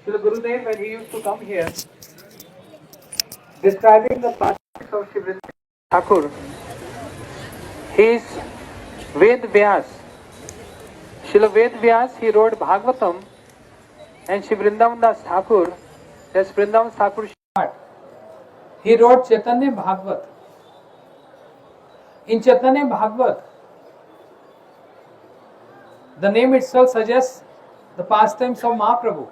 So the Gurudev, when he used to come here, describing the pastimes of Shri Vrindavan Thakur, he is Ved Vyas. Srila Ved Vyas, he wrote Bhagavatam, and Shri Vrindavan Das Thakur, that's Vrindavan Thakur, he wrote Chaitanya Bhagavat. In Chaitanya Bhagavat, the name itself suggests the pastimes of Mahaprabhu.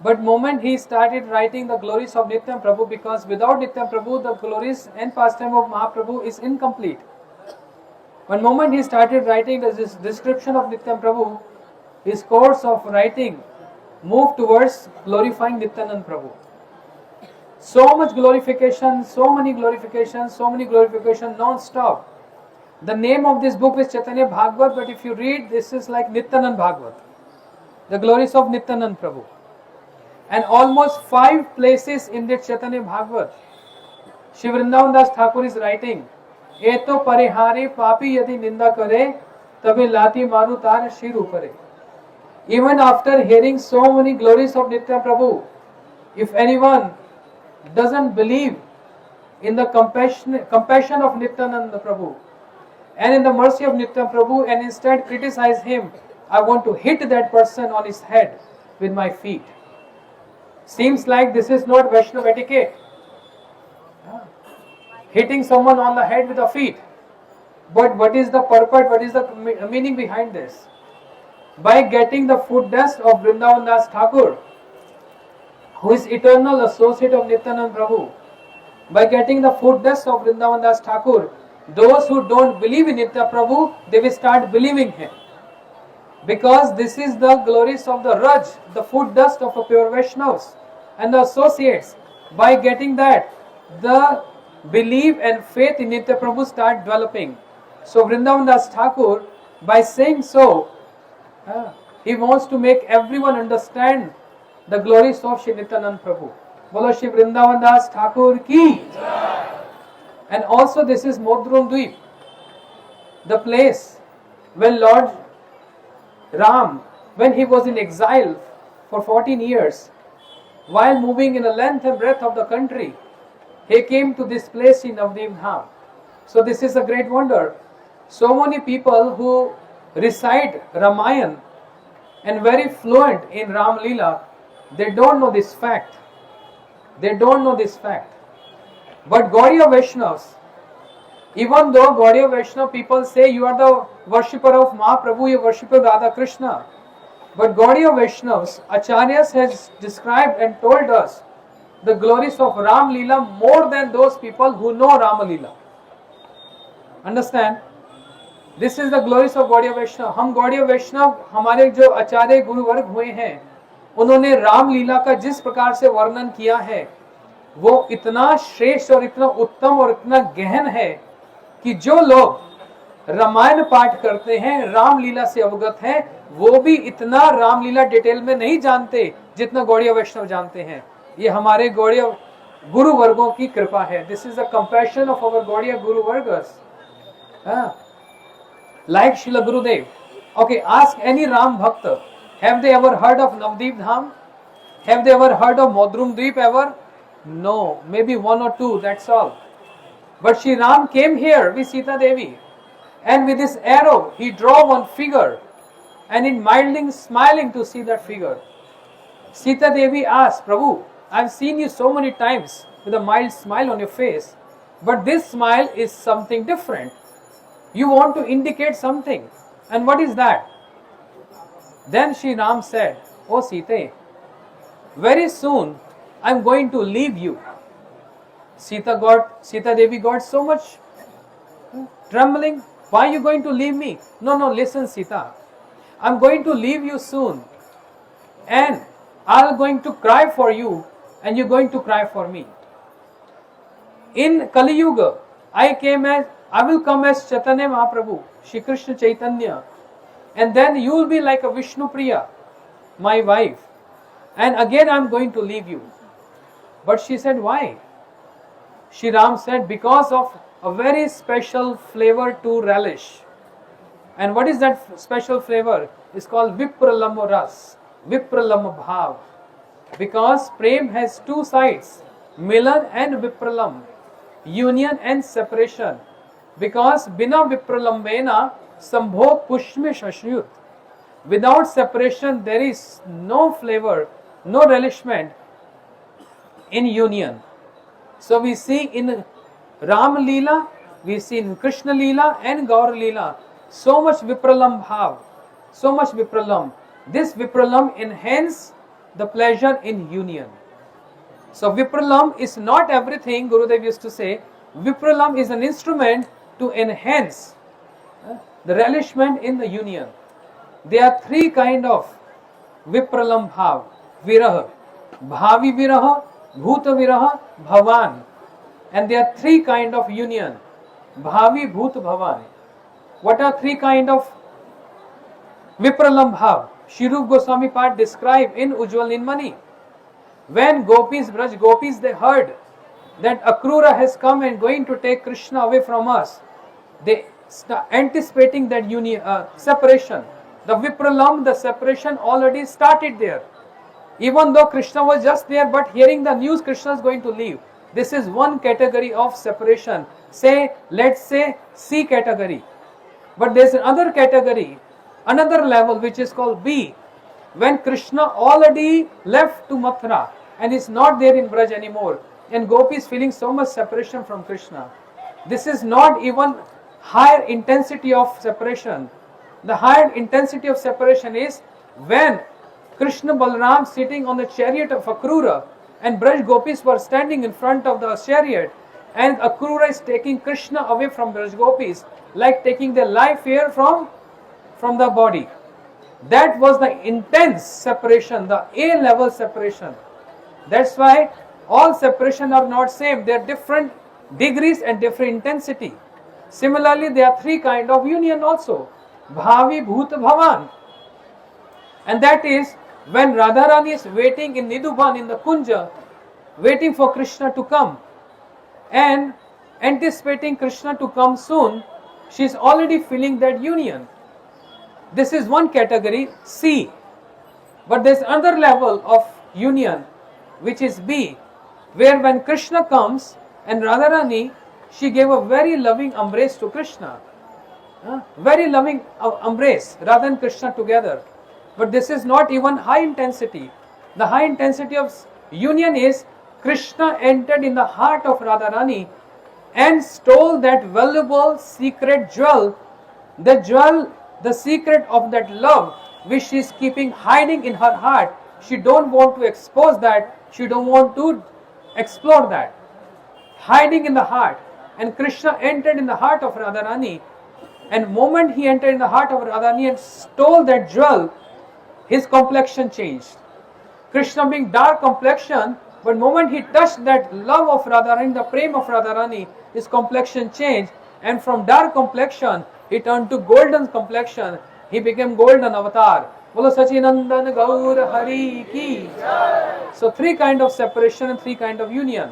But moment he started writing the glories of Nityam Prabhu, because without Nityam Prabhu, the glories and pastime of Mahaprabhu is incomplete. One moment he started writing this description of Nityam Prabhu, his course of writing moved towards glorifying Nityanand Prabhu. So much glorification, so many glorifications, non-stop. The name of this book is Chaitanya Bhagavat, but if you read, this is like Nityanand Bhagavat, the glories of Nityanand Prabhu. And almost 5 places in the Chaitanya Bhagavat, Shri Vrindavan Das Thakur is writing, Eto parihare papi yadi ninda kare, tabe lati maru tar shir upare. Even after hearing so many glories of Nitya Prabhu, if anyone doesn't believe in the compassion of Nityananda Prabhu and in the mercy of Nitya Prabhu and instead criticize him, I want to hit that person on his head with my feet. Seems like this is not Vaishnava etiquette. Hitting someone on the head with the feet. But what is the purport, what is the meaning behind this? By getting the foot dust of Vrindavan Das Thakur, who is eternal associate of Nityanand Prabhu, by getting the foot dust of Vrindavan Das Thakur, those who don't believe in Nitya Prabhu, they will start believing him. Because this is the glories of the Raj, the foot dust of a pure Vaishnavas and the associates. By getting that, the belief and faith in Nitya Prabhu start developing. So Vrindavan Das Thakur, by saying so, he wants to make everyone understand the glories of Shri Nityanand Prabhu. Bolo Shri Vrindavan Das Thakur ki. And also this is Modrum Dweep, the place when Lord Ram, when he was in exile for 14 years, while moving in the length and breadth of the country, he came to this place in Navdev Dham. So this is a great wonder. So many people who recite Ramayana and very fluent in Ram Leela, they don't know this fact. They don't know this fact. But Gaudiya Vaishnavas, even though Gaudiya Vaishnava people say you are the worshipper of Mahaprabhu, you worship Radha Krishna, but Gaudiya Vaishnavas, Acharyas has described and told us the glories of Ram Leela more than those people who know Rama Leela. Understand? This is the glories of Gaudiya Vaishnava. हम Gaudiya Vaishnava, हमारे जो आचार्य गुरु वर्ग हुए हैं, उन्होंने राम लीला का जिस प्रकार से वर्णन किया है, वो इतना श्रेष्ठ और इतना उत्तम और इतना गहन है कि जो लोग रामायण पाठ करते हैं, राम लीला से अवगत हैं, वो भी इतना राम लीला डिटेल में नहीं जानते जितना गौड़िया वैष्णव जानते हैं. ये हमारे गौड़िया गुरु वर्गों की कृपा है. This is the compassion of our Gaudiya Guru वर्गस. Like Srila Gurudev. Okay, ask any Ram Bhakta, have they ever heard of Navdeep Dham? Have they ever heard of Modrum Dweep ever? No, maybe 1 or 2, that's all. But Shri Ram came here with Sita Devi, and with his arrow he drew one figure, and in mildly smiling to see that figure. Sita Devi asked, Prabhu, I've seen you so many times with a mild smile on your face, but this smile is something different. You want to indicate something. And what is that? Then Shri Ram said, Oh Sita, very soon I'm going to leave you. Sita Devi got so much trembling. Why are you going to leave me? No, listen Sita. I'm going to leave you soon. And I'm going to cry for you and you're going to cry for me. In Kali Yuga, I will come as Chaitanya Mahaprabhu, Shri Krishna Chaitanya, and then you will be like a Vishnu Priya, my wife, and again I am going to leave you. But she said, why? Shri Ram said, because of a very special flavor to relish. And what is that special flavor? It's called Vipralamba Ras, Vipralamba Bhav. Because Prem has two sides, Milan and Vipralam, union and separation. Because Bina Vipralambena Sambhog Pushme Shashrut. Without separation, there is no flavor, no relishment in union. So we see in Ram Leela, we see in Krishna Leela and Gaur Leela so much Vipralam bhav, so much Vipralam. This Vipralam enhance the pleasure in union. So Vipralam is not everything, Gurudev used to say. Vipralam is an instrument to enhance the relishment in the union. There are three kind of Vipralam bhav, Viraha, Bhavi Viraha, Bhuta Viraha, Bhavan. And there are three kind of union, Bhavi, Bhut, Bhavan. What are three kind of Vipralam bhav? Shri Rupa Goswami Path describe in Ujjwal Nilmani. When gopis, Braj gopis, they heard that Akrura has come and going to take Krishna away from us, they start anticipating that union, separation. The Vipralam, the separation already started there. Even though Krishna was just there, but hearing the news Krishna is going to leave. This is one category of separation. Say, let's say C category. But there's another category, another level which is called B. When Krishna already left to Mathura and is not there in Braj anymore, and Gopi is feeling so much separation from Krishna. This is not even higher intensity of separation. The higher intensity of separation is when Krishna Balaram sitting on the chariot of Akrura and Braj Gopis were standing in front of the chariot, and Akrura is taking Krishna away from Braj Gopis, like taking their life here from the body. That was the intense separation, the A level separation. That's why all separation are not same. They are different degrees and different intensity. Similarly, there are three kind of union also. Bhavi, Bhut, Bhavan. And that is when Radharani is waiting in Nidhuban in the Kunja, waiting for Krishna to come and anticipating Krishna to come soon, she is already feeling that union. This is one category, C. But there is another level of union which is B, where when Krishna comes and Radharani, she gave a very loving embrace to Krishna. Very loving embrace, Radha and Krishna together. But this is not even high intensity. The high intensity of union is Krishna entered in the heart of Radharani and stole that valuable secret jewel, the secret of that love which she is keeping hiding in her heart. She don't want to expose that. She don't want to explore that. Hiding in the heart. And Krishna entered in the heart of Radharani. And moment he entered in the heart of Radharani and stole that jewel, his complexion changed. Krishna being dark complexion, but moment he touched that love of Radharani, the prem of Radharani, his complexion changed. And from dark complexion, he turned to golden complexion. He became golden avatar. Bolo Sachinandan Gaur Hari Ki. So three kind of separation and three kind of union.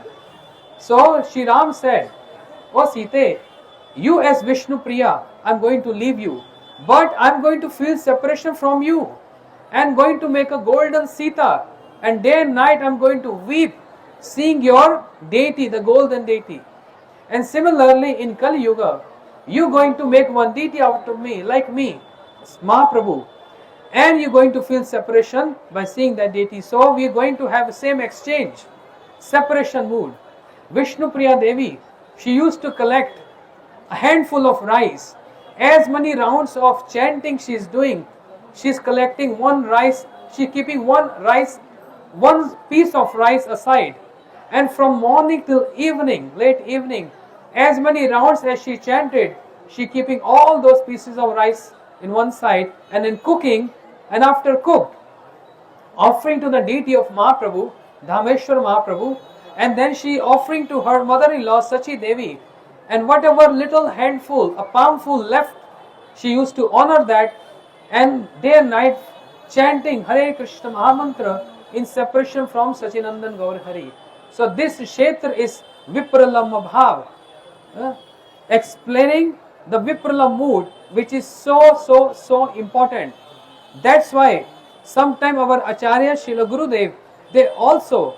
So Shri Ram said, "O Sita, you as Vishnu Priya, I am going to leave you. But I am going to feel separation from you. I am going to make a golden Sita. And day and night I am going to weep seeing your deity, the golden deity. And similarly in Kali Yuga, you are going to make one deity out of me, like me, Mahaprabhu. And you are going to feel separation by seeing that deity. So we are going to have the same exchange, separation mood. Vishnu Priya Devi, she used to collect a handful of rice. As many rounds of chanting she is doing, she is collecting one rice, she is keeping one piece of rice aside. And from morning till evening, late evening, as many rounds as she chanted, she keeping all those pieces of rice in one side, and then cooking, and after cooked, offering to the deity of Mahaprabhu, Dhameshwar Mahaprabhu, and then she offering to her mother-in-law Sachi Devi, and whatever little handful, a palmful left, she used to honor that, and day and night chanting Hare Krishna Mahamantra in separation from Sachinandan Gaur Hari. So this Kshetra is Vipralam Bhav, explaining the Vipralam mood, which is so important. That's why sometime our Acharya Srila Gurudev, they also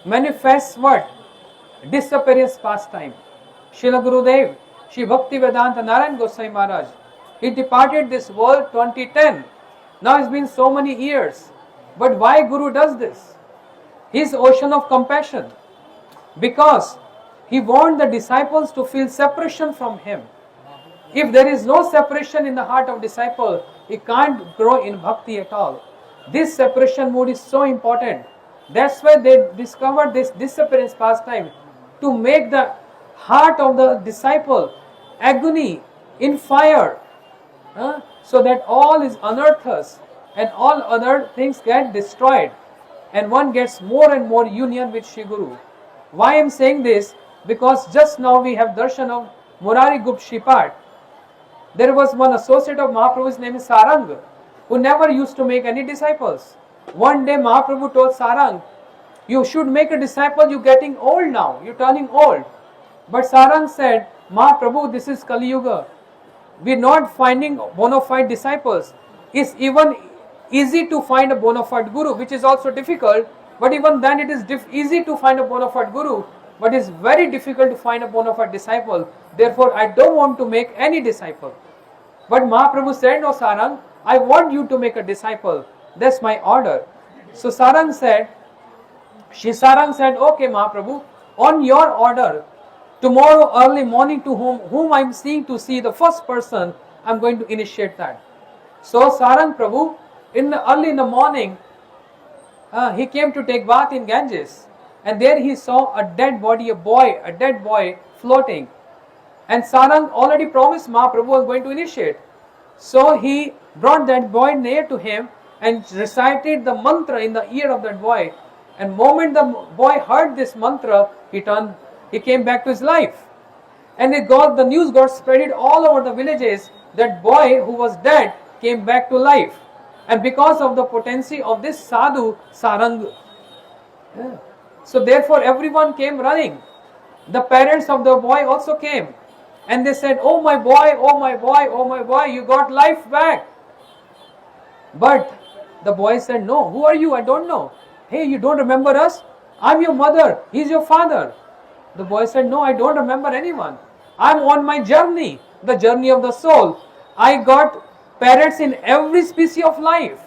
manifest what? Disappearance pastime. Srila Gurudev, Shri Bhakti Vedanta Narayan Goswami Maharaj, he departed this world 2010. Now it's been so many years. But why Guru does this? His ocean of compassion. Because he wants the disciples to feel separation from him. If there is no separation in the heart of disciple, he can't grow in bhakti at all. This separation mood is so important. That's why they discovered this disappearance pastime, to make the heart of the disciple agony in fire, so that all is unearths and all other things get destroyed, and one gets more and more union with Shri Guru. Why I am saying this? Because just now we have darshan of Murari Gupt Shripat. There was one associate of Mahaprabhu's name is Sarang, who never used to make any disciples. One day Mahaprabhu told Sarang, you should make a disciple, you're getting old now, you're turning old. But Sarang said, Mahaprabhu, this is Kali Yuga. We're not finding bona fide disciples. It's even easy to find a bona fide guru, which is also difficult. But even then it is easy to find a bona fide guru, but it's very difficult to find a bona fide disciple. Therefore, I don't want to make any disciple. But Mahaprabhu said, no Sarang, I want you to make a disciple. That's my order. So Sarang said, Shri Sarang said, okay Mahaprabhu, on your order, tomorrow early morning to whom I am seeing to see the first person, I am going to initiate that. So Sarang Prabhu, early in the morning, he came to take bath in Ganges, and there he saw a dead body, a dead boy floating. And Sarang already promised Mahaprabhu was going to initiate. So he brought that boy near to him and recited the mantra in the ear of that boy. And moment the boy heard this mantra, he came back to his life. And the news got spread all over the villages. That boy who was dead came back to life. And because of the potency of this sadhu, Sarang. So therefore everyone came running. The parents of the boy also came. And they said, oh my boy, oh my boy, oh my boy, you got life back. But the boy said, no, who are you? I don't know. Hey, you don't remember us? I'm your mother, he's your father. The boy said, no, I don't remember anyone. I'm on my journey, the journey of the soul. I got parents in every species of life.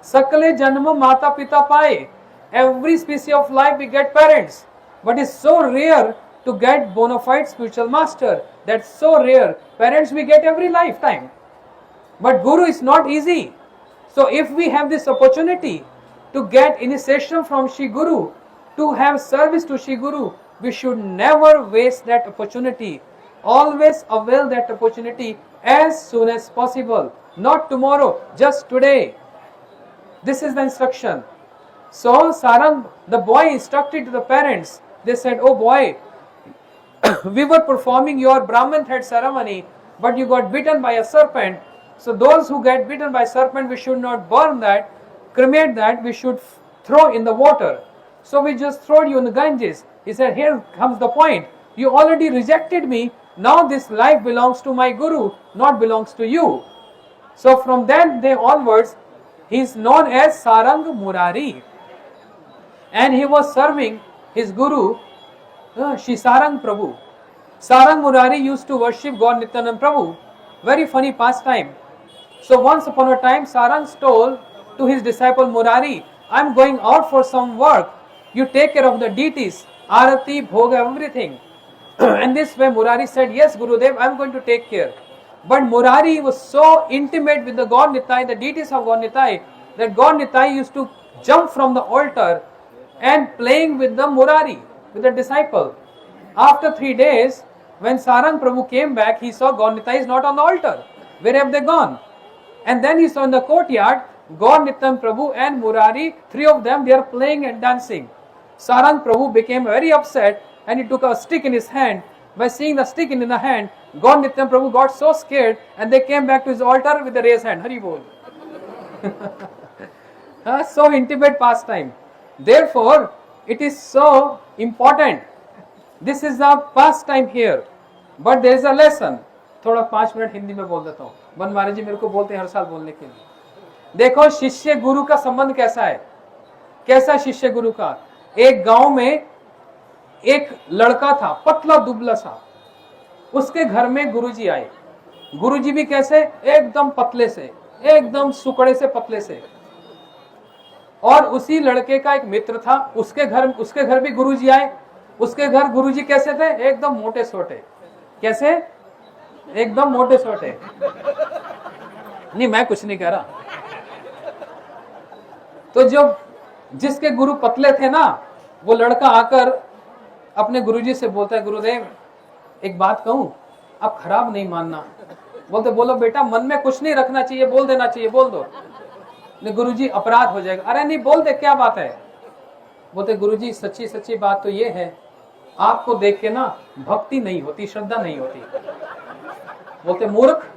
Sakale janma mata pita paye. Every species of life we get parents. But it's so rare to get bona fide spiritual master. That's so rare. Parents we get every lifetime. But Guru is not easy. So if we have this opportunity to get initiation from Shri Guru, to have service to Shri Guru, we should never waste that opportunity. Always avail that opportunity as soon as possible. Not tomorrow, just today. This is the instruction. So Sarang, the boy instructed to the parents. They said, oh boy, we were performing your Brahman thread ceremony, but you got bitten by a serpent. So those who get bitten by serpent, we should not burn that, cremate that, we should throw in the water. So we just throw you in the Ganges. He said, here comes the point. You already rejected me. Now this life belongs to my Guru, not belongs to you. So from that day onwards, he is known as Sarang Murari. And he was serving his Guru, Shri Sarang Prabhu. Sarang Murari used to worship God Nityanand Prabhu. Very funny pastime. So once upon a time, Sarang told to his disciple Murari, I am going out for some work. You take care of the deities, Arati, Bhoga, everything. And this way Murari said, yes Gurudev, I am going to take care. But Murari was so intimate with the God Nitai, the deities of God Nitai, that God Nitai used to jump from the altar and playing with the Murari, with the disciple. After 3 days, when Sarang Prabhu came back, he saw God Nitai is not on the altar. Where have they gone? And then he saw in the courtyard, God Nityanand Prabhu and Murari, 3 of them, they are playing and dancing. Sarang Prabhu became very upset and he took a stick in his hand. By seeing the stick in the hand, God Nityanand Prabhu got so scared and they came back to his altar with the raised hand. Hari Bol. So intimate pastime. Therefore, it is so important. This is a pastime here. But there is a lesson. थोड़ा 5 minute Hindi में बोल देता हूँ. One महाराज जी मेरे को बोलते हैं हर साल बोलने के लिए. देखो शिष्य गुरु का संबंध कैसा है. कैसा शिष्य गुरु का? एक गांव में एक लड़का था, पतला दुबला सा। उसके घर में गुरुजी आए। गुरुजी भी कैसे? एकदम पतले से, एकदम सुकड़े से पतले से। और उसी लड़के का एक मित्र था, उसके घर भी गुरुजी आए। उसके घर गुरुजी कैसे थे? एकदम मोटे सोटे। कैसे? एकदम मोटे सोटे। नहीं, मैं कुछ नहीं कह रहा। तो जो जिसके गुरु पतले थे ना, वो लड़का आकर अपने गुरुजी से बोलता है, गुरुदेव एक बात कहूं, आप खराब नहीं मानना। बोलते, बोलो बेटा, मन में कुछ नहीं रखना चाहिए, बोल देना चाहिए, बोल दो। नहीं गुरुजी अपराध हो जाएगा। अरे नहीं, बोल दे, क्या बात है? बोलते, गुरुजी सच्ची सच्ची बात तो ये है, आपको देख के ना भक्ति नहीं होती, श्रद्धा नहीं होती। बोलते, मूर्ख,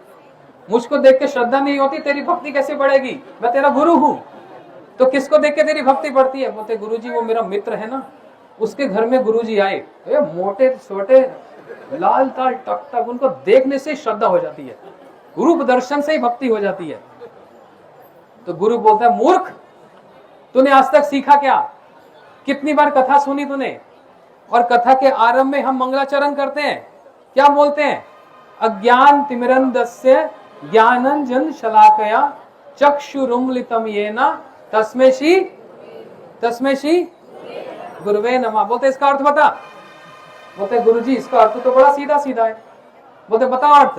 मुझको देख के श्रद्धा नहीं होती, तेरी भक्ति कैसे बढ़ेगी? मैं तेरा गुरु हूं, तो किसको देख के तेरी भक्ति बढ़ती है? बोलते, गुरुजी वो मेरा मित्र है ना, उसके घर में गुरुजी आए, मोटे छोटे लाल ताल टक टक, उनको देखने से श्रद्धा हो जाती है, रूप दर्शन से ही भक्ति हो जाती है। तो गुरु बोलता है, मूर्ख, तूने आज तक सीखा क्या? कितनी बार कथा सुनी तूने? और कथा के आरंभ में हम मंगलाचरण करते हैं, क्या बोलते हैं? अज्ञान तिमिरंधस्य ज्ञानंजन शलाकया चक्षुरुन्मीलितं येन तस्मै श्री गुरुवे नमः। बोलते, इसका अर्थ बता। बोलते, गुरुजी इसका अर्थ तो बड़ा सीधा सीधा है। बोलते, बता अर्थ।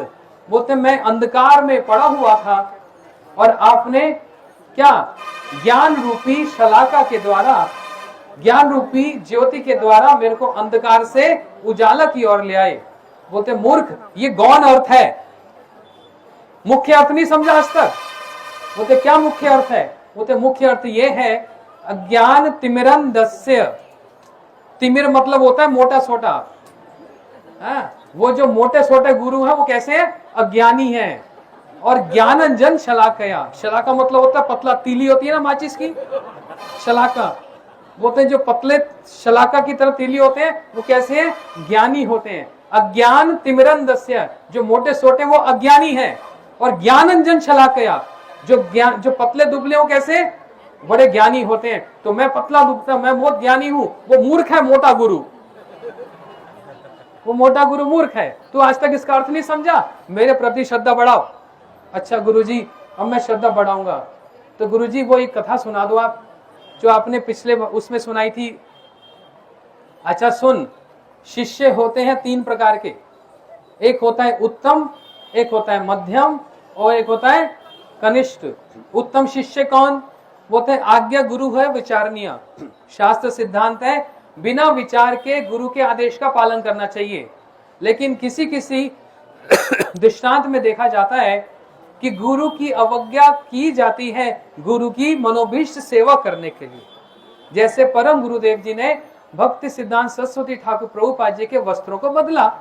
बोलते, मैं अंधकार में पड़ा हुआ था और आपने क्या ज्ञान रूपी शलाका के द्वारा, ज्ञान रूपी ज्योति के द्वारा मेरे को अंधकार से उजाला की ओर ले आए। बोलते, मूर्ख, ये गौण अर्थ है, मुख्य अर्थ नहीं समझा आज तक। बोलते, क्या मुख्य अर्थ है? बोलते, मुख्य अर्थ ये है, अज्ञान तिमिरंधस्य। तिमिर मतलब होता है मोटा सोटा। वो जो मोटे सोटे गुरु है वो कैसे है? अज्ञानी है। और ज्ञानंजन शलाकया, शलाका मतलब होता है पतला, तीली होती है ना माचिस की, शलाका। बोलते हैं जो पतले शलाका की तरह तीली होते हैं वो कैसे हैं? ज्ञानी होते हैं। अज्ञान तिमिरंधस्य, जो मोटे सोटे वो अज्ञानी है। और ज्ञानंजन शलाकया, जो पतले दुबले हो कैसे? बड़े ज्ञानी होते हैं। तो मैं पतला दुबला, मैं बहुत ज्ञानी हूं, वो मूर्ख है मोटा गुरु, वो मोटा गुरु मूर्ख है। तू आज तक इसका अर्थ नहीं समझा, मेरे प्रति श्रद्धा बढ़ाओ। अच्छा गुरुजी, अब मैं श्रद्धा बढ़ाऊंगा। तो गुरुजी वो एक कथा सुना दो आप, जो आपने पिछले उसमें सुनाई थी। अच्छा सुन, शिष्य होते हैं 3 प्रकार के, एक होता है उत्तम, एक होता है मध्यम और एक होता है कनिष्ठ। उत्तम शिष्य कौन? बोलते हैं आज्ञा गुरु है विचारणीय। शास्त्र सिद्धांत है बिना विचार के गुरु के आदेश का पालन करना चाहिए। लेकिन किसी किसी दृष्टांत में देखा जाता है कि गुरु की अवज्ञा की जाती है गुरु की मनोभीष्ट सेवा करने के लिए। जैसे परम गुरुदेव जी ने भक्ति सिद्धांत सरस्वती ठाकुर प्रभुपाद जी के वस्त्रों को बदला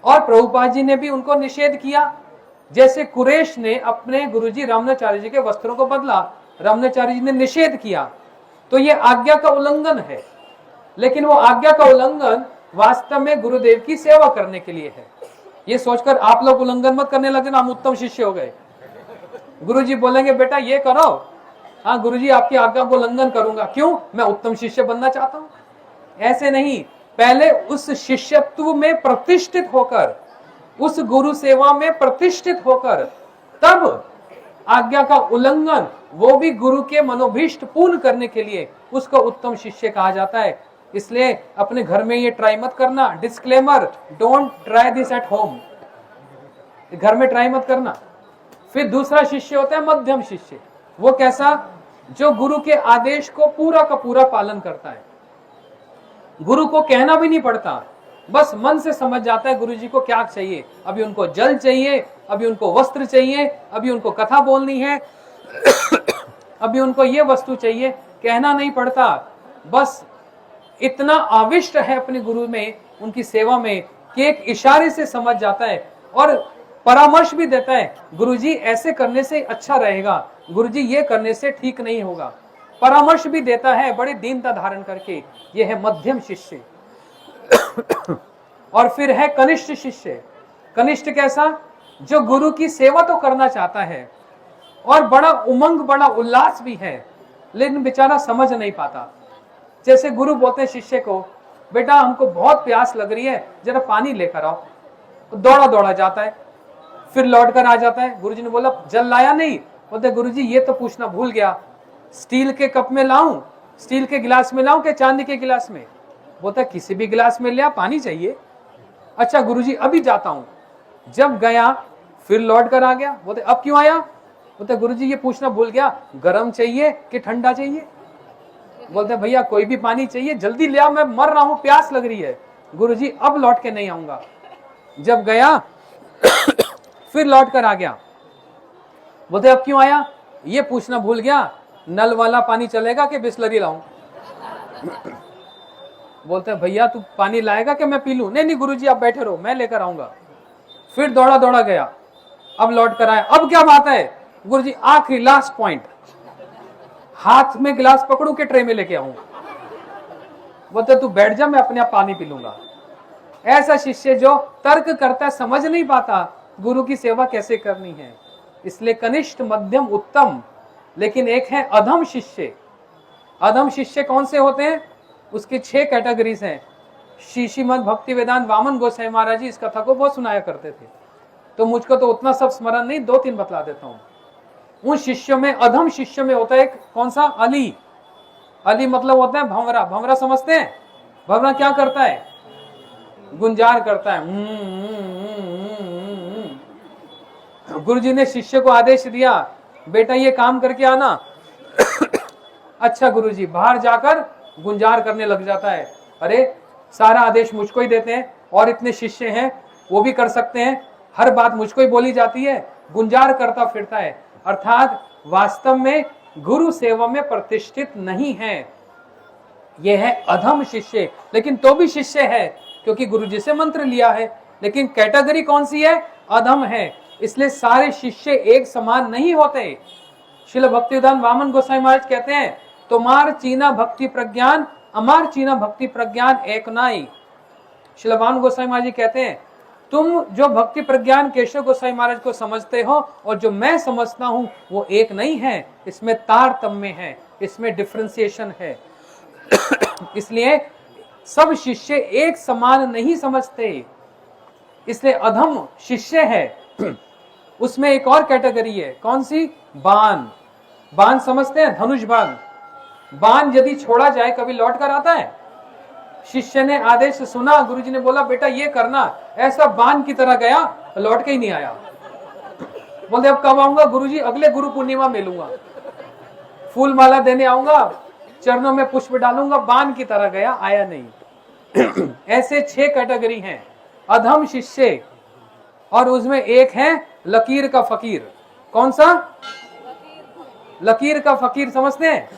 और प्रभुपाद जी ने भी उनको निषेध किया। जैसे कुरेश ने अपने गुरुजी रामाचार्य जी के वस्त्रों को बदला, रामाचार्य जी ने निषेध किया। तो ये आज्ञा का उल्लंघन है, लेकिन वो आज्ञा का उल्लंघन वास्तव में गुरुदेव की सेवा करने के लिए है। ये सोचकर आप लोग उल्लंघन मत करने लगे ना, हम उत्तम शिष्य हो गए। गुरुजी बोलेंगे बेटा ये करो, हाँ गुरुजी आपकी आज्ञा को उल्लंघन करूंगा, क्यों? मैं उत्तम शिष्य बनना चाहता हूं। ऐसे नहीं, पहले उस शिष्यत्व में प्रतिष्ठित होकर, उस गुरु सेवा में प्रतिष्ठित होकर, तब आज्ञा का उल्लंघन, वो भी गुरु के मनोभीष्ट पूर्ण करने के लिए, उसको उत्तम शिष्य कहा जाता है। इसलिए अपने घर में ये ट्राई मत करना। Disclaimer, don't try this at home, घर में ट्राई मत करना। फिर दूसरा शिष्य होता है मध्यम शिष्य। वो कैसा? जो गुरु के आदेश को पूरा का पूरा पालन करता है, गुरु को कहना भी नहीं पड़ता, बस मन से समझ जाता है गुरु जी को क्या चाहिए। अभी उनको जल चाहिए, अभी उनको वस्त्र चाहिए, अभी उनको कथा बोलनी है, अभी उनको ये वस्तु चाहिए, कहना नहीं पड़ता। बस इतना आविष्ट है अपने गुरु में, उनकी सेवा में, कि एक इशारे से समझ जाता है और परामर्श भी देता है, गुरुजी ऐसे करने से अच्छा रहेगा, गुरुजी ये करने से ठीक नहीं होगा। परामर्श भी देता है बड़ी दीनता धारण करके। यह है मध्यम शिष्य। और फिर है कनिष्ठ शिष्य। कनिष्ठ कैसा? जो गुरु की सेवा तो करना चाहता है और बड़ा उमंग, बड़ा उल्लास भी है, लेकिन बेचारा समझ नहीं पाता। जैसे गुरु बोलते हैं शिष्य को, बेटा हमको बहुत प्यास लग रही है, जरा पानी लेकर आओ। तो दौड़ा दौड़ा जाता है, फिर लौट कर आ जाता है। गुरुजी ने बोला जल लाया नहीं? बोलते गुरुजी ये तो पूछना भूल गया, स्टील के कप में लाऊं, स्टील के गिलास में लाऊं कि चांदी के गिलास में? बोलता किसी भी गिलास में लिया, पानी चाहिए। अच्छा गुरुजी अभी जाता हूं। जब गया फिर लौट कर आ गया। बोलते अब क्यों आया? बोलते गुरुजी ये पूछना भूल गया, गर्म चाहिए कि ठंडा चाहिए? बोलते भैया कोई भी पानी चाहिए, जल्दी ले आओ, मैं मर रहा हूं, प्यास लग रही है। गुरुजी अब लौट के नहीं आऊंगा। जब गया फिर लौट कर आ गया। बोलते अब क्यों आया? ये पूछना भूल गया, नल वाला पानी चलेगा कि बिस्लरी लाऊं? बोलते भैया तू पानी लाएगा कि मैं पी लूं? नहीं नहीं गुरुजी आप बैठे रहो, मैं लेकर आऊंगा। फिर दौड़ा दौड़ा गया, अब लौट कर आया। अब क्या बात है? गुरुजी आखिरी लास्ट पॉइंट, हाथ में गिलास पकड़ू के ट्रे में लेके आऊं? बोलते तू बैठ जा, मैं अपने आप पानी पी लूंगा। ऐसा शिष्य जो तर्क करता है, समझ नहीं पाता गुरु की सेवा कैसे करनी है। इसलिए कनिष्ठ, मध्यम, उत्तम, लेकिन एक है अधम शिष्य। अधम शिष्य कौन से होते हैं? उसके 6 कैटेगरीज हैं। श्रीमद् भक्ति वेदांत वामन गोसाई महाराज जी इस कथा को बहुत सुनाया करते थे, तो मुझको तो उतना सब स्मरण नहीं, 2-3 बतला देता हूं। उन शिष्यों में, अधम शिष्य में होता है कौन सा? अली। अली मतलब होता है भंवरा। भंवरा समझते हैं? भंवरा क्या करता है? गुंजार करता है। गुरुजी ने शिष्य को आदेश दिया, बेटा ये काम करके आना। अच्छा गुरुजी, बाहर जाकर गुंजार करने लग जाता है। अरे सारा आदेश मुझको ही देते हैं, और इतने शिष्य हैं वो भी कर सकते हैं, हर बात मुझको ही बोली जाती है। गुंजार करता फिरता है, अर्थात वास्तव में गुरु सेवा में प्रतिष्ठित नहीं है। यह है अधम शिष्य, लेकिन तो भी शिष्य है क्योंकि गुरुजी से मंत्र लिया है। लेकिन कैटेगरी कौन सी है? अधम है। इसलिए सारे शिष्य एक समान नहीं होते। श्रील भक्तिवेदांत वामन गोसाई महाराज कहते हैं, तुम्हार चीना भक्ति प्रज्ञान, अमार चीना भक्ति प्रज्ञान एक नाई। श्रील वामन गोसाई महाराज जी कहते हैं, तुम जो भक्ति प्रज्ञान केशव गोसाई महाराज को समझते हो और जो मैं समझता हूं वो एक नहीं है। इसमें तारतम्य है, इसमें डिफरेंशिएशन है। इसलिए सब शिष्य एक समान नहीं समझते, इसलिए अधम शिष्य है। उसमें एक और कैटेगरी है, कौन सी? बाण। बाण समझते हैं? धनुष बाण। बाण यदि छोड़ा जाए कभी लौट कर आता है? शिष्य ने आदेश सुना, गुरुजी ने बोला बेटा ये करना, ऐसा बाण की तरह गया, लौट के ही नहीं आया। बोलते अब कब आऊंगा? गुरुजी अगले गुरु पूर्णिमा मिलूंगा, फूल माला देने आऊंगा, चरणों में पुष्प डालूंगा। बाण की तरह गया, आया नहीं। ऐसे 6 कैटेगरी हैं अधम शिष्य, और उसमें एक है लकीर का फकीर। कौन सा? लकीर का फकीर समझते हैं?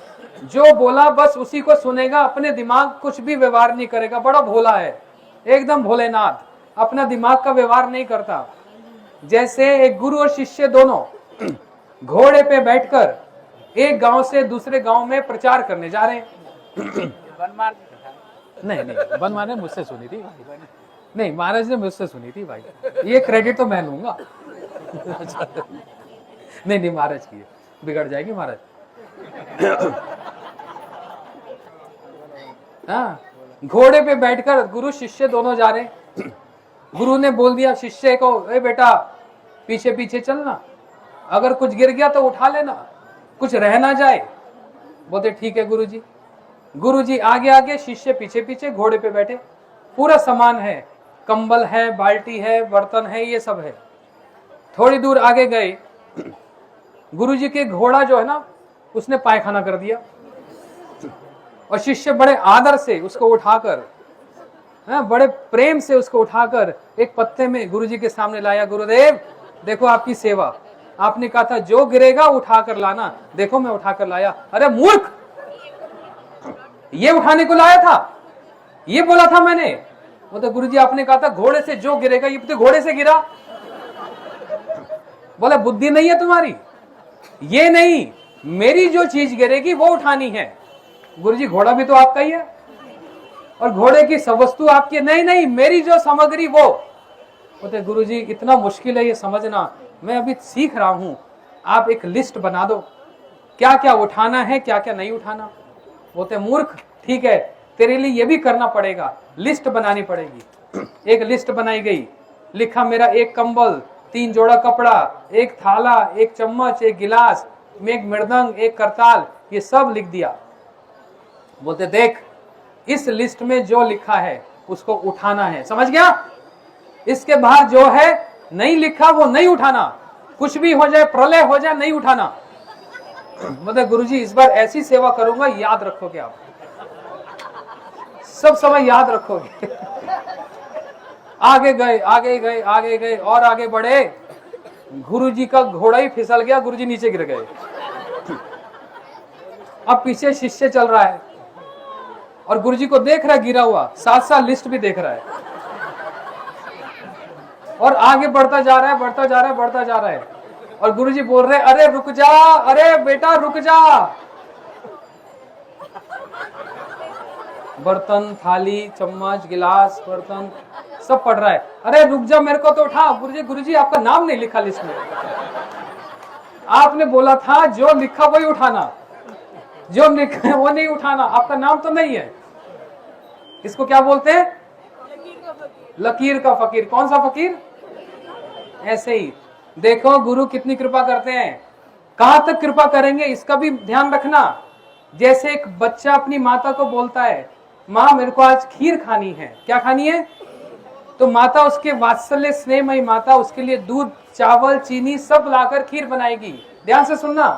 जो बोला बस उसी को सुनेगा, अपने दिमाग कुछ भी व्यवहार नहीं करेगा। बड़ा भोला है, एकदम भोलेनाथ, अपना दिमाग का व्यवहार नहीं करता। जैसे एक गुरु और शिष्य दोनों घोड़े पे बैठकर एक गांव से दूसरे गांव में प्रचार करने जा रहे हैं। नहीं नहीं, बन माने मुझसे सुनी थी, नहीं महाराज ने मुझसे सुनी थी भाई, ये क्रेडिट तो मैं लूंगा। नहीं नहीं महाराज की बिगड़ जाएगी महाराज। हाँ, घोड़े पे बैठकर गुरु शिष्य दोनों जा रहे हैं। गुरु ने बोल दिया शिष्य को, ए बेटा पीछे पीछे चलना, अगर कुछ गिर गया तो उठा लेना, कुछ रह ना जाए। बोलते ठीक है गुरुजी। गुरुजी आगे आगे, शिष्य पीछे पीछे, घोड़े पे बैठे। पूरा सामान है, कंबल है, बाल्टी है, बर्तन है, ये सब है। थोड़ी दूर आगे गए, गुरुजी के घोड़ा जो है ना उसने पायखाना कर दिया, और शिष्य बड़े आदर से उसको उठाकर, बड़े प्रेम से उसको उठाकर एक पत्ते में गुरुजी के सामने लाया। गुरुदेव देखो आपकी सेवा, आपने कहा था जो गिरेगा उठाकर लाना, देखो मैं उठाकर लाया। अरे मूर्ख, ये उठाने को लाया था? ये बोला था मैंने? वो तो गुरुजी आपने कहा था घोड़े से जो गिरेगा, ये तो घोड़े से गिरा। बोला बुद्धि नहीं है तुम्हारी? ये नहीं, मेरी जो चीज गिरेगी वो उठानी है। गुरुजी घोड़ा भी तो आपका ही है, और घोड़े की सब वस्तु आपकी? नहीं नहीं, मेरी जो सामग्री वो। बोलते गुरुजी इतना मुश्किल है ये समझना, मैं अभी सीख रहा हूं, आप एक लिस्ट बना दो। क्या क्या उठाना है, क्या क्या नहीं उठाना। बोलते मूर्ख, ठीक है, तेरे लिए ये भी करना पड़ेगा, लिस्ट बनानी पड़ेगी। एक लिस्ट बनाई गई, लिखा मेरा एक कंबल, 3 जोड़ा कपड़ा, एक थाला, एक चम्मच, एक गिलास, एक मृदंग, एक करताल, ये सब लिख दिया। बोलते देख, इस लिस्ट में जो लिखा है उसको उठाना है, समझ गया? इसके बाहर जो है नहीं लिखा वो नहीं उठाना, कुछ भी हो जाए, प्रलय हो जाए, नहीं उठाना। मतलब गुरुजी इस बार ऐसी सेवा करूंगा, याद रखोगे आप, सब समय याद रखोगे। आगे गए आगे गए आगे गए और आगे बढ़े, गुरुजी का घोड़ा ही फिसल गया, गुरुजी नीचे गिर गए। अब पीछे शिष्य चल रहा है और गुरुजी को देख रहा है गिरा हुआ, साथ साथ लिस्ट भी देख रहा है और आगे बढ़ता जा रहा है, बढ़ता जा रहा है, बढ़ता जा रहा है। और गुरुजी बोल रहे अरे रुक जा, अरे बेटा रुक जा। बर्तन, थाली, चम्मच, गिलास, बर्तन सब पड़ रहा है। अरे रुक जा, मेरे को तो उठा। गुरुजी, गुरुजी आपका नाम नहीं लिखा लिस्ट में, आपने बोला था जो लिखा वही उठाना, जो लिखा है वो नहीं उठाना, आपका नाम तो नहीं है। इसको क्या बोलते हैं? लकीर का फकीर। कौन सा फकीर? ऐसे ही देखो गुरु कितनी कृपा करते हैं, कहां तक कृपा करेंगे इसका भी ध्यान रखना। जैसे एक बच्चा अपनी माता को बोलता है माँ मेरे को आज खीर खानी है, क्या खानी है? तो माता उसके वात्सल्य स्नेहमयी माता उसके लिए दूध, चावल, चीनी सब लाकर खीर बनाएगी। ध्यान से सुनना।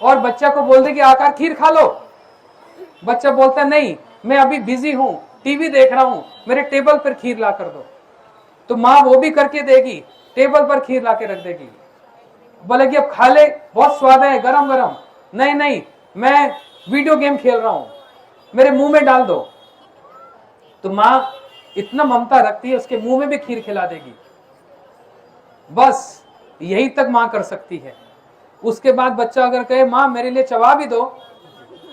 और बच्चा को बोल देगी आकर खीर खा लो, बच्चा बोलता नहीं मैं अभी बिजी हूं, टीवी देख रहा हूं, मेरे टेबल पर खीर ला कर दो। तो माँ वो भी करके देगी, टेबल पर खीर ला के रख देगी, बोलेगी अब खा ले, बहुत स्वाद है, गरम गरम। नहीं नहीं मैं वीडियो गेम खेल रहा हूं, मेरे मुंह में डाल दो। तो माँ इतना ममता रखती है, उसके मुंह में भी खीर खिला देगी। बस यही तक माँ कर सकती है। उसके बाद बच्चा अगर कहे माँ मेरे लिए चबा भी दो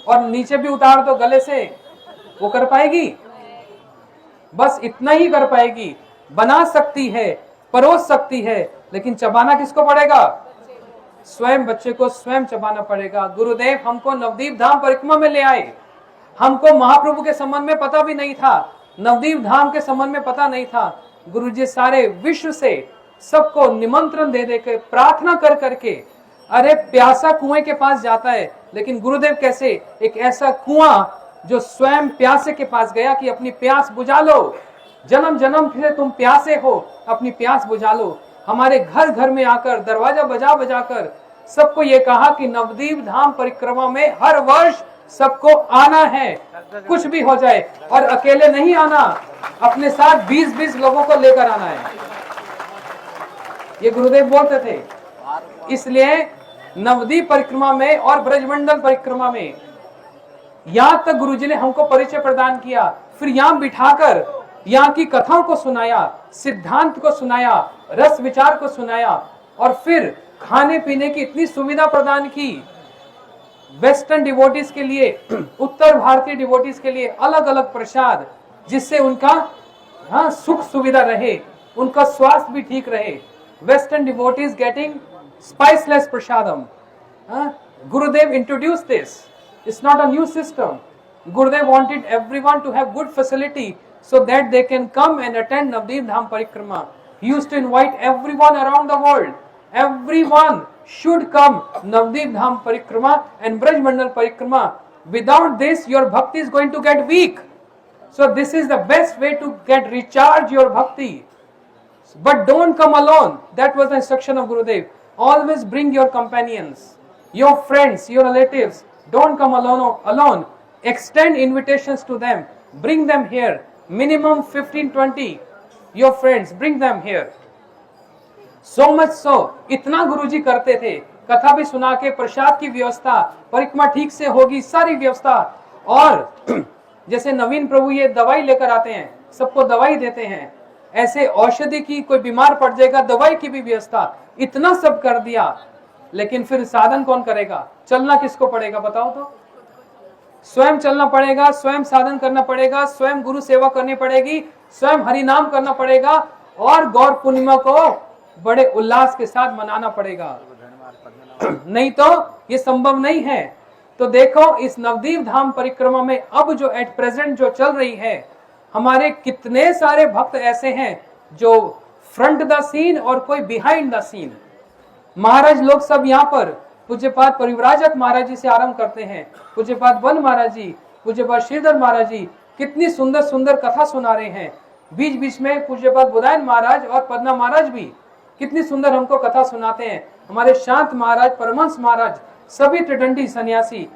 और नीचे भी उतार दो गले से, वो कर पाएगी? बस इतना ही कर पाएगी। बना सकती है, परोस सकती है, लेकिन चबाना किसको पड़ेगा? स्वयं बच्चे को स्वयं चबाना पड़ेगा। गुरुदेव हमको नवदीप धाम परिक्रमा में ले आए, हमको महाप्रभु के संबंध में पता भी नहीं था, नवदीप धाम के संबंध में पता नहीं था। गुरुजी सारे विश्व से सबको निमंत्रण दे दे के, प्रार्थना कर करके, अरे प्यासा कुएं के पास जाता है, लेकिन गुरुदेव कैसे? एक ऐसा कुआं जो स्वयं प्यासे के पास गया कि अपनी प्यास बुझा लो, जन्म जन्म से तुम प्यासे हो, अपनी प्यास बुझा लो। हमारे घर घर में आकर दरवाजा बजा बजा कर सबको ये कहा कि नवदीप धाम परिक्रमा में हर वर्ष सबको आना है, कुछ भी हो जाए, और अकेले नहीं आना, अपने साथ 20-20 लोगों को लेकर आना है, ये गुरुदेव बोलते थे। इसलिए नवदीप परिक्रमा में और ब्रजमंडल परिक्रमा में यहां तक गुरुजी ने हमको परिचय प्रदान किया, फिर यहां बिठाकर यहाँ की कथाओं को सुनाया, सिद्धांत को सुनाया, रस विचार को सुनाया, और फिर खाने पीने की इतनी सुविधा प्रदान की। वेस्टर्न डिवोटीज के लिए, उत्तर भारतीय डिवोटीज के लिए अलग अलग प्रसाद, जिससे उनका सुख सुविधा रहे, उनका स्वास्थ्य भी ठीक रहे। Western devotees getting spiceless prasadam. Gurudev introduced this. It's not a new system. Gurudev wanted everyone to have good facility so that they can come and attend Navdeep Dham Parikrama. He used to invite everyone around the world. Everyone should come Navdeep Dham Parikrama and Braj Mandal Parikrama. Without this, your bhakti is going to get weak. So this is the best way to get recharge your bhakti. But don't come alone. That was the instruction of Gurudev. Always bring your companions, your friends, your relatives. Don't come alone. Extend invitations to them. Bring them here. Minimum 15-20 your friends. Bring them here. So much so, इतना गुरुजी करते थे, कथा भी सुना के, प्रसाद की व्यवस्था, परिक्रमा ठीक से होगी, सारी व्यवस्था। और जैसे नवीन प्रभु ये दवाई लेकर आते हैं, सबको दवाई देते हैं, ऐसे औषधि की, कोई बीमार पड़ जाएगा, दवाई की भी व्यवस्था, इतना सब कर दिया। लेकिन फिर साधन कौन करेगा? चलना किसको पड़ेगा बताओ तो? स्वयं चलना पड़ेगा, स्वयं साधन करना पड़ेगा, स्वयं गुरु सेवा करनी पड़ेगी, स्वयं हरि नाम करना पड़ेगा, और गौर पूर्णिमा को बड़े उल्लास के साथ मनाना पड़ेगा। नहीं तो ये संभव नहीं है। तो देखो इस नवदीप धाम परिक्रमा में अब जो एट प्रेजेंट जो चल रही है, हमारे कितने सारे भक्त ऐसे हैं जो फ्रंट द सीन और कोई बिहाइंड द सीन। महाराज लोग सब यहाँ पर पूज्यपाद परिव्राजक महाराज जी से आरंभ करते हैं, पूज्यपाद वन महाराज जी, पूज्यपाद श्रीधर महाराज जी कितनी सुंदर सुंदर कथा सुना रहे हैं। बीच बीच में पूज्यपाद बुदायन महाराज और पदना महाराज भी कितनी सुंदर हमको कथा सुनाते हैं। हमारे शांत महाराज, परमहंस महाराज, सभी त्रिदंडी सन्यासी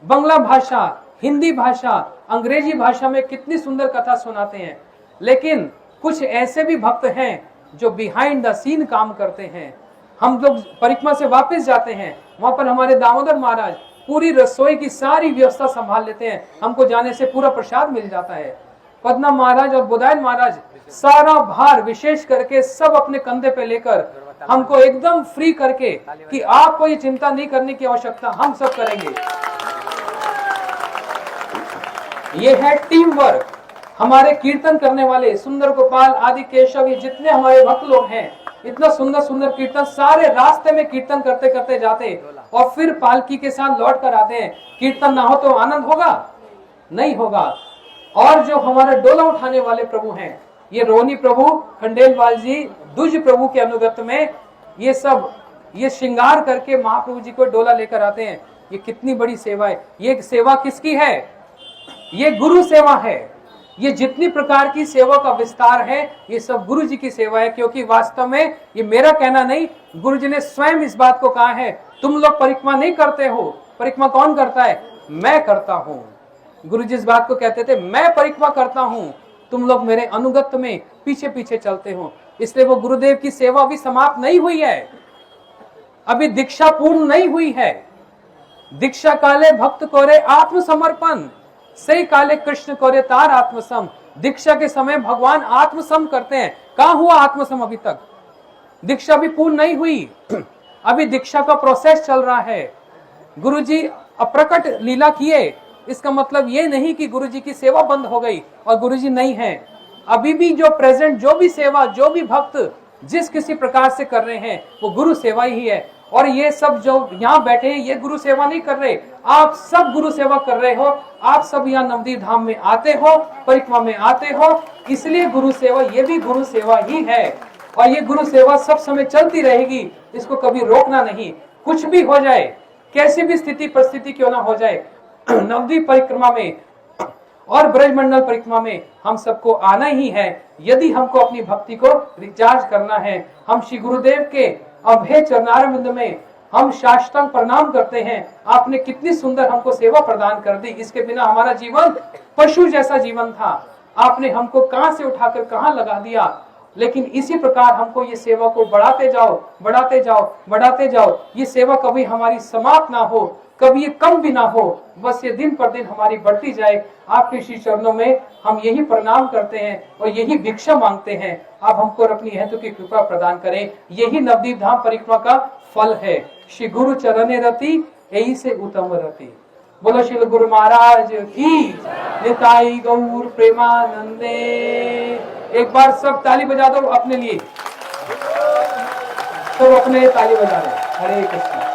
बांग्ला भाषा, हिंदी भाषा, अंग्रेजी भाषा में कितनी सुंदर कथा सुनाते हैं। लेकिन कुछ ऐसे भी भक्त हैं जो बिहाइंड द सीन काम करते हैं। हम लोग परिक्रमा से वापस जाते हैं, वहां पर हमारे दामोदर महाराज पूरी रसोई की सारी व्यवस्था संभाल लेते हैं, हमको जाने से पूरा प्रसाद मिल जाता है। पदना महाराज और बुदायन महाराज सारा भार विशेष करके सब अपने कंधे पे लेकर हमको एकदम फ्री करके कि आपको ये चिंता नहीं करने की आवश्यकता, हम सब करेंगे। ये है टीम वर्क। हमारे कीर्तन करने वाले सुंदर गोपाल आदि केशव, ये जितने हमारे भक्त लोग हैं, इतना सुंदर सुंदर कीर्तन सारे रास्ते में कीर्तन करते करते जाते और फिर पालकी के साथ लौट कर आते हैं। कीर्तन ना हो तो आनंद होगा? नहीं होगा। और जो हमारे डोला उठाने वाले प्रभु हैं, ये रोनी प्रभु, खंडेलवाल जी, दुज प्रभु के अनुगत में ये सब ये श्रृंगार करके महाप्रभु जी को डोला लेकर आते हैं। ये कितनी बड़ी सेवा है। ये सेवा किसकी है? ये गुरु सेवा है। ये जितनी प्रकार की सेवा का विस्तार है, ये सब गुरु जी की सेवा है। क्योंकि वास्तव में ये मेरा कहना नहीं, गुरु जी ने स्वयं इस बात को कहा है, तुम लोग परिक्रमा नहीं करते हो। परिक्रमा कौन करता है? मैं करता हूँ। गुरु जी इस बात को कहते थे, मैं परिक्रमा करता हूँ, तुम लोग मेरे अनुगत में पीछे पीछे चलते हो। इसलिए वो गुरुदेव की सेवा अभी समाप्त नहीं हुई है, अभी दीक्षा पूर्ण नहीं हुई है। दीक्षा काले भक्त कोरे आत्मसमर्पण, सही काले कृष्ण कोरे तार आत्मसम। दीक्षा के समय भगवान आत्मसम करते हैं। कहाँ हुआ आत्मसम? अभी तक दीक्षा भी पूर्ण नहीं हुई, अभी दीक्षा का प्रोसेस चल रहा है। गुरुजी अप्रकट लीला किए, इसका मतलब ये नहीं कि गुरुजी की सेवा बंद हो गई और गुरुजी नहीं है। अभी भी जो प्रेजेंट, जो भी सेवा, जो भी भक्त जिस किसी प्रकार से कर रहे हैं, वो गुरु सेवा ही है। और ये सब जो यहाँ बैठे हैं, ये गुरु सेवा नहीं कर रहे, आप सब गुरु सेवा कर रहे हो। आप सब यहाँ नवदीप धाम में आते हो, परिक्रमा में आते हो, इसलिए गुरु सेवा, ये भी गुरु सेवा ही है। और ये गुरु सेवा सब समय चलती रहेगी, इसको कभी रोकना नहीं। कुछ भी हो जाए, कैसी भी स्थिति परिस्थिति क्यों ना हो जाए, नवदीप परिक्रमा में और ब्रजमंडल परिक्रमा में हम सबको आना ही है। यदि हमको अपनी भक्ति को रिचार्ज करना है, हम श्री गुरुदेव के अभय चरणारविंद में हम साष्टांग प्रणाम करते हैं। आपने कितनी सुंदर हमको सेवा प्रदान कर दी। इसके बिना हमारा जीवन पशु जैसा जीवन था। आपने हमको कहां से उठाकर कहां लगा दिया। लेकिन इसी प्रकार हमको ये सेवा को बढ़ाते जाओ, बढ़ाते जाओ, बढ़ाते जाओ। ये सेवा कभी हमारी समाप्त ना हो, कभी ये कम भी ना हो, बस ये दिन पर दिन हमारी बढ़ती जाए। आपके श्री चरणों में हम यही प्रणाम करते हैं और यही भिक्षा मांगते हैं। आप हमको अपनी हेतु की कृपा प्रदान करें। यही नवदीप धाम परिक्रमा का फल है। श्री गुरु चरणे रति, यही से उत्तम रति। बोलो श्री गुरु महाराज की। निताई गौर प्रेमानंदे। एक बार सब ताली बजा दो अपने लिए, सब अपने ताली बजा रहे। हरे कृष्ण।